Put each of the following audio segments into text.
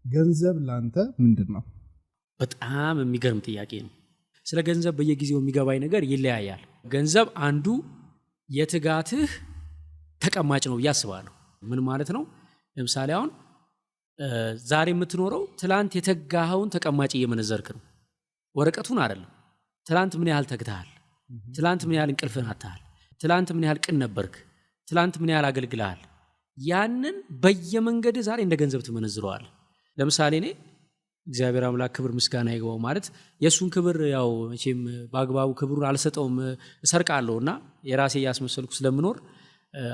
ገንዘብ ላንተ ምንድነው? በጣም የሚገርም ጥያቄ ነው። ስለ ገንዘብ በየጊዜው የሚገባኝ ነገር ይለያያል። ገንዘብ አንዱ የትጋትህ ተቀማጭ ነው ያስባለሁ። ምን ማለት ነው? ለምሳሌ አሁን ዛሬ የምትኖረው ትላንት የተጋኸውን ተቀማጭ እየመነዘርክ ነው። ወረቀቱን አይደለም። ትላንት ምን ያህል ተግተሃል፣ ትላንት ምን ያህል እንቅልፍህን አጥተሃል፣ ትላንት ምን ያህል ቅን ነበርክ፣ ትላንት ምን ያህል አገልግለሃል። ያንን በየመንገድ ዛሬ እንደ ገንዘብ ትመነዝረዋል። ለምሳሌ እኔ እግዚአብሔር አምላክ ክብር ምስጋና ይግባው ማለት የሱን ክብር ያው መቼም በአግባቡ ክብሩን አልሰጠውም እሰርቃለሁና የራሴ ያስመሰልኩ ስለምኖር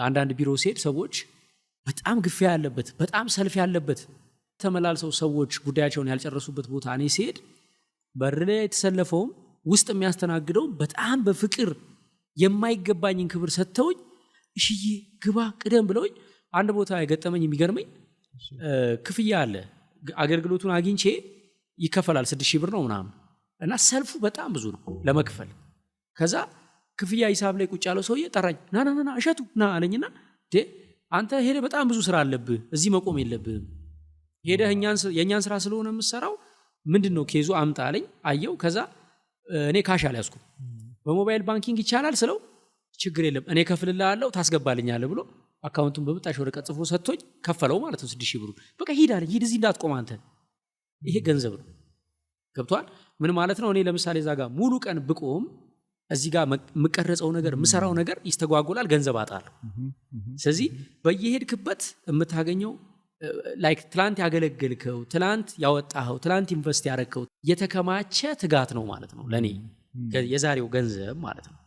አንዳንድ ቢሮ ሲሄድ ሰዎች በጣም ግፊያ ያለበት በጣም ሰልፍ ያለበት ተመላልሰው ሰዎች ጉዳያቸውን ያልጨረሱበት ቦታ እኔ ሲሄድ በር ላይ የተሰለፈውም ውስጥ የሚያስተናግደው በጣም በፍቅር የማይገባኝን ክብር ሰጥተውኝ እሺዬ ግባ ቅደም ብለውኝ አንድ ቦታ የገጠመኝ የሚገርመኝ ክፍያ አለ አገልግሎቱን አግኝቼ ይከፈላል 6000 ብር ነው ምናምን እና ሰልፉ በጣም ብዙ ነው ለመክፈል። ከዛ ክፍያ ሂሳብ ላይ ቁጭ ያለው ሰውዬ ጠራኝ። ና እሸቱ ና አለኝና አንተ ሄደ በጣም ብዙ ስራ አለብህ እዚህ መቆም የለብህም ሄደ የኛን ስራ ስለሆነ የምሰራው ምንድነው ኬዙ አምጣ አለኝ። አየው። ከዛ እኔ ካሽ አልያዝኩም በሞባይል ባንኪንግ ይቻላል ስለው ችግር የለም እኔ ከፍልልሃለሁ ታስገባልኛለህ ብሎ አካውንቱን በብጣሽ ወረቀት ጽፎ ሰጥቶኝ ከፈለው ማለት ነው 6000 ብር። በቃ ሂድ አለኝ። ሂድ እዚህ እንዳትቆም አንተ። ይሄ ገንዘብ ነው። ገብቷል? ምን ማለት ነው? እኔ ለምሳሌ እዛ ጋር ሙሉ ቀን ብቆም እዚህ ጋር የምቀረጸው ነገር የምሰራው ነገር ይስተጓጎላል፣ ገንዘብ አጣለሁ። ስለዚህ በየሄድክበት የምታገኘው ላይክ ትላንት ያገለገልከው ትላንት ያወጣኸው ትላንት ኢንቨስት ያደረግከው የተከማቸ ትጋት ነው ማለት ነው ለኔ የዛሬው ገንዘብ ማለት ነው።